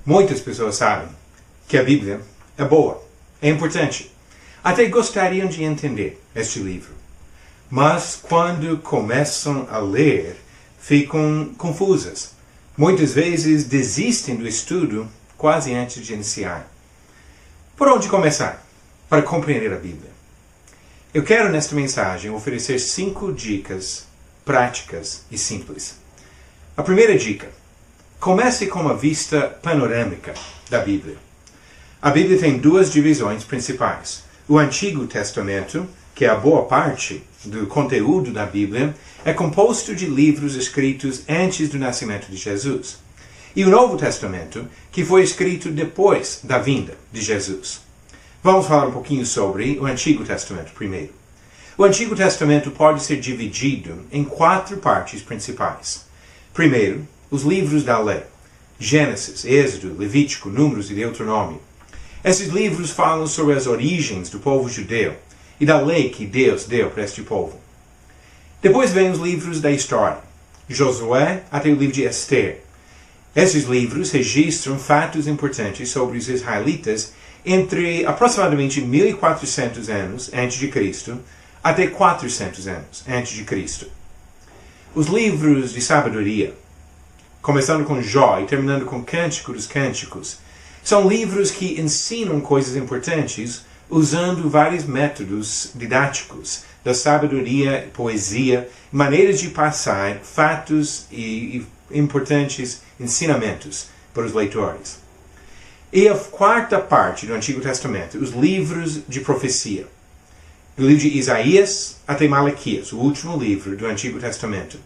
Muitas pessoas sabem que a Bíblia é boa, é importante. Até gostariam de entender este livro. Mas quando começam a ler, ficam confusas. Muitas vezes desistem do estudo quase antes de iniciar. Por onde começar para compreender a Bíblia? Eu quero nesta mensagem oferecer 5 dicas práticas e simples. A primeira dica: comece com uma vista panorâmica da Bíblia. A Bíblia tem 2 divisões principais. O Antigo Testamento, que é a boa parte do conteúdo da Bíblia, é composto de livros escritos antes do nascimento de Jesus. E o Novo Testamento, que foi escrito depois da vinda de Jesus. Vamos falar um pouquinho sobre o Antigo Testamento primeiro. O Antigo Testamento pode ser dividido em 4 partes principais. Primeiro, os livros da lei: Gênesis, Êxodo, Levítico, Números e Deuteronômio. Esses livros falam sobre as origens do povo judeu e da lei que Deus deu para este povo. Depois vem os livros da história: Josué até o livro de Esther. Esses livros registram fatos importantes sobre os israelitas entre aproximadamente 1400 anos antes de Cristo até 400 anos antes de Cristo. Os livros de sabedoria, começando com Jó e terminando com Cântico dos Cânticos, são livros que ensinam coisas importantes usando vários métodos didáticos da sabedoria, poesia, maneiras de passar fatos e importantes ensinamentos para os leitores. E a 4ª parte do Antigo Testamento, os livros de profecia. Do livro de Isaías até Malaquias, o último livro do Antigo Testamento.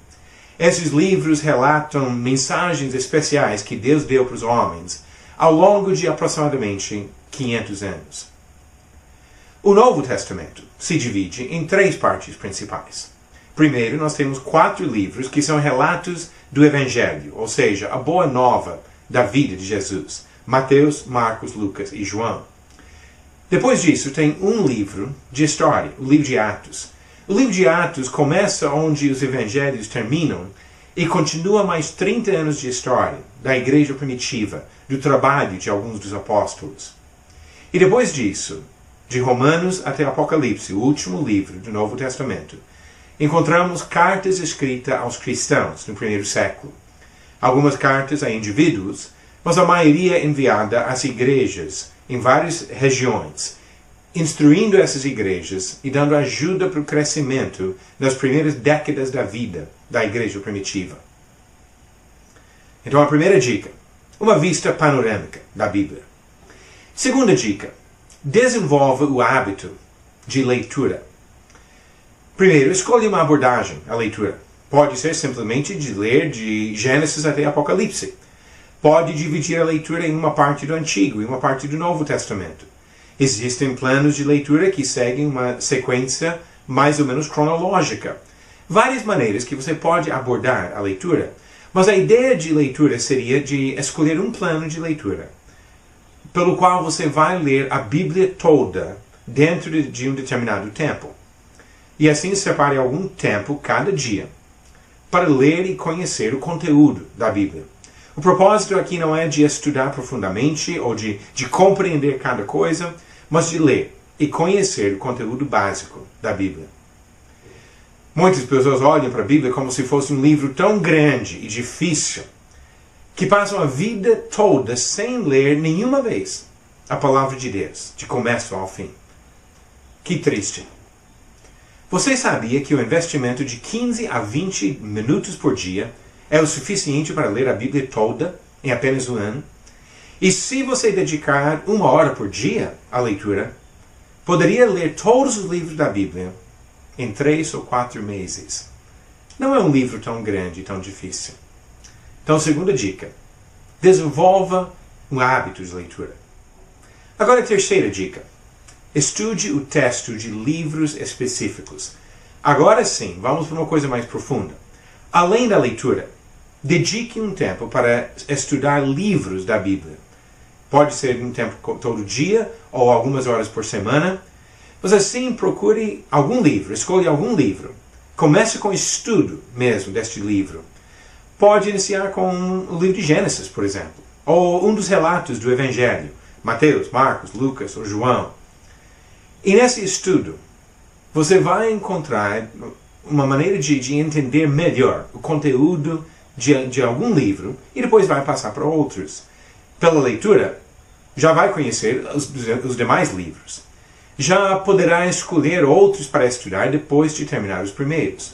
Esses livros relatam mensagens especiais que Deus deu para os homens ao longo de aproximadamente 500 anos. O Novo Testamento se divide em 3 partes principais. Primeiro, nós temos 4 livros que são relatos do Evangelho, ou seja, a boa nova da vida de Jesus: Mateus, Marcos, Lucas e João. Depois disso, tem um livro de história, o livro de Atos. O livro de Atos começa onde os evangelhos terminam e continua mais 30 anos de história da igreja primitiva, do trabalho de alguns dos apóstolos. E depois disso, de Romanos até Apocalipse, o último livro do Novo Testamento, encontramos cartas escritas aos cristãos no primeiro século. Algumas cartas a indivíduos, mas a maioria enviada às igrejas em várias regiões, instruindo essas igrejas e dando ajuda para o crescimento nas primeiras décadas da vida da igreja primitiva. Então, a primeira dica: uma vista panorâmica da Bíblia. Segunda dica: desenvolva o hábito de leitura. Primeiro, escolha uma abordagem à leitura. Pode ser simplesmente de ler de Gênesis até Apocalipse. Pode dividir a leitura em uma parte do Antigo e uma parte do Novo Testamento. Existem planos de leitura que seguem uma sequência mais ou menos cronológica. Várias maneiras que você pode abordar a leitura, mas a ideia de leitura seria de escolher um plano de leitura, pelo qual você vai ler a Bíblia toda dentro de um determinado tempo. E assim separe algum tempo cada dia para ler e conhecer o conteúdo da Bíblia. O propósito aqui não é de estudar profundamente ou de compreender cada coisa, mas de ler e conhecer o conteúdo básico da Bíblia. Muitas pessoas olham para a Bíblia como se fosse um livro tão grande e difícil que passam a vida toda sem ler nenhuma vez a palavra de Deus, de começo ao fim. Que triste. Você sabia que o investimento de 15 a 20 minutos por dia é o suficiente para ler a Bíblia toda em apenas um ano? E se você dedicar 1 hora por dia à leitura, poderia ler todos os livros da Bíblia em 3 ou 4 meses. Não é um livro tão grande e tão difícil. Então, segunda dica: desenvolva um hábito de leitura. Agora, a terceira dica: estude o texto de livros específicos. Agora sim, vamos para uma coisa mais profunda. Além da leitura, dedique um tempo para estudar livros da Bíblia. Pode ser um tempo todo dia ou algumas horas por semana. Mas assim, procure algum livro, escolha algum livro. Comece com o estudo mesmo deste livro. Pode iniciar com o livro de Gênesis, por exemplo. ou um dos relatos do Evangelho, Mateus, Marcos, Lucas ou João. E nesse estudo, você vai encontrar uma maneira de entender melhor o conteúdo de algum livro e depois vai passar para outros. Pela leitura, já vai conhecer os demais livros. Já poderá escolher outros para estudar depois de terminar os primeiros.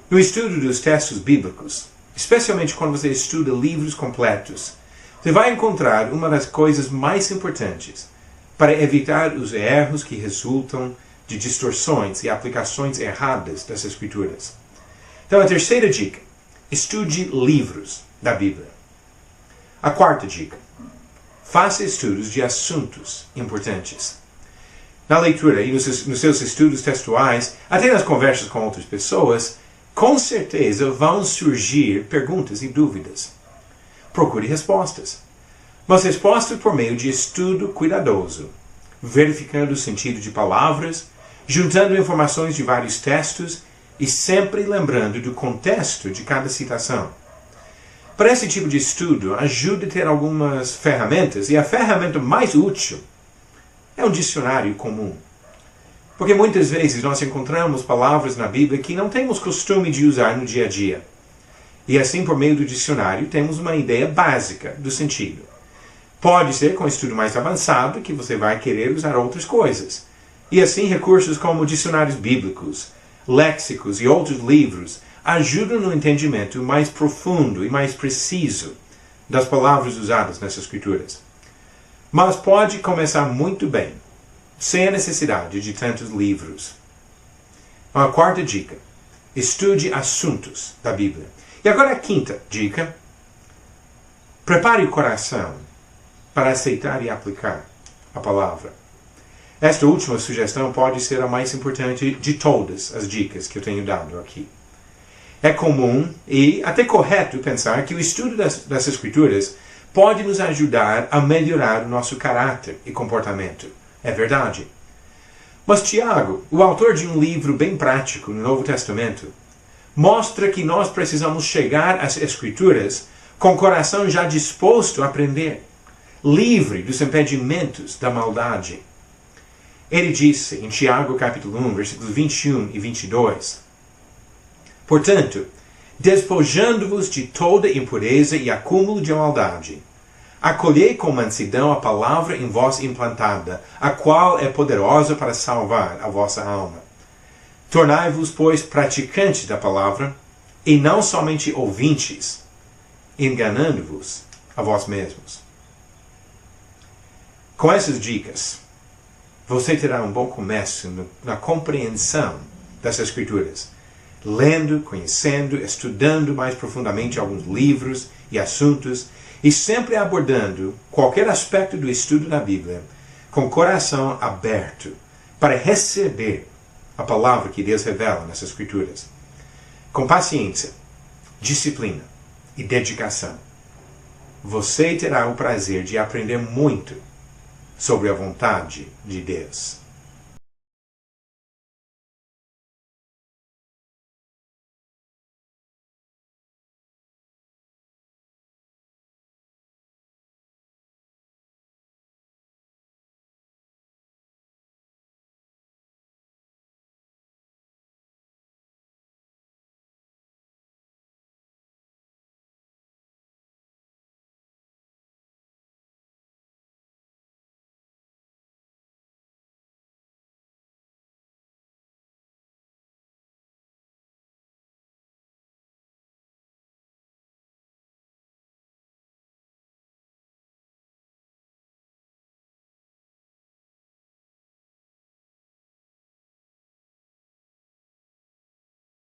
No estudo dos textos bíblicos, especialmente quando você estuda livros completos, você vai encontrar uma das coisas mais importantes para evitar os erros que resultam de distorções e aplicações erradas das Escrituras. Então, a terceira dica: estude livros da Bíblia. A quarta dica: faça estudos de assuntos importantes. Na leitura e nos seus estudos textuais, até nas conversas com outras pessoas, com certeza vão surgir perguntas e dúvidas. Procure respostas. Mas respostas por meio de estudo cuidadoso, verificando o sentido de palavras, juntando informações de vários textos e sempre lembrando do contexto de cada citação. Para esse tipo de estudo, ajude a ter algumas ferramentas, e a ferramenta mais útil é um dicionário comum. Porque muitas vezes nós encontramos palavras na Bíblia que não temos costume de usar no dia a dia. E assim, por meio do dicionário, temos uma ideia básica do sentido. Pode ser com estudo mais avançado que você vai querer usar outras coisas. E assim, recursos como dicionários bíblicos, léxicos e outros livros ajudam no entendimento mais profundo e mais preciso das palavras usadas nessas escrituras. Mas pode começar muito bem, sem a necessidade de tantos livros. A quarta dica: estude assuntos da Bíblia. E agora a quinta dica: prepare o coração para aceitar e aplicar a palavra. Esta última sugestão pode ser a mais importante de todas as dicas que eu tenho dado aqui. É comum e até correto pensar que o estudo das Escrituras pode nos ajudar a melhorar o nosso caráter e comportamento. É verdade. Mas Tiago, o autor de um livro bem prático no Novo Testamento, mostra que nós precisamos chegar às Escrituras com o coração já disposto a aprender, livre dos impedimentos da maldade. Ele disse em Tiago capítulo 1, versículos 21 e 22, portanto, despojando-vos de toda impureza e acúmulo de maldade, acolhei com mansidão a palavra em vós implantada, a qual é poderosa para salvar a vossa alma. Tornai-vos, pois, praticantes da palavra, e não somente ouvintes, enganando-vos a vós mesmos. Com essas dicas, você terá um bom começo na compreensão das Escrituras, lendo, conhecendo, estudando mais profundamente alguns livros e assuntos, e sempre abordando qualquer aspecto do estudo da Bíblia com o coração aberto para receber a palavra que Deus revela nessas Escrituras. Com paciência, disciplina e dedicação, você terá o prazer de aprender muito sobre a vontade de Deus.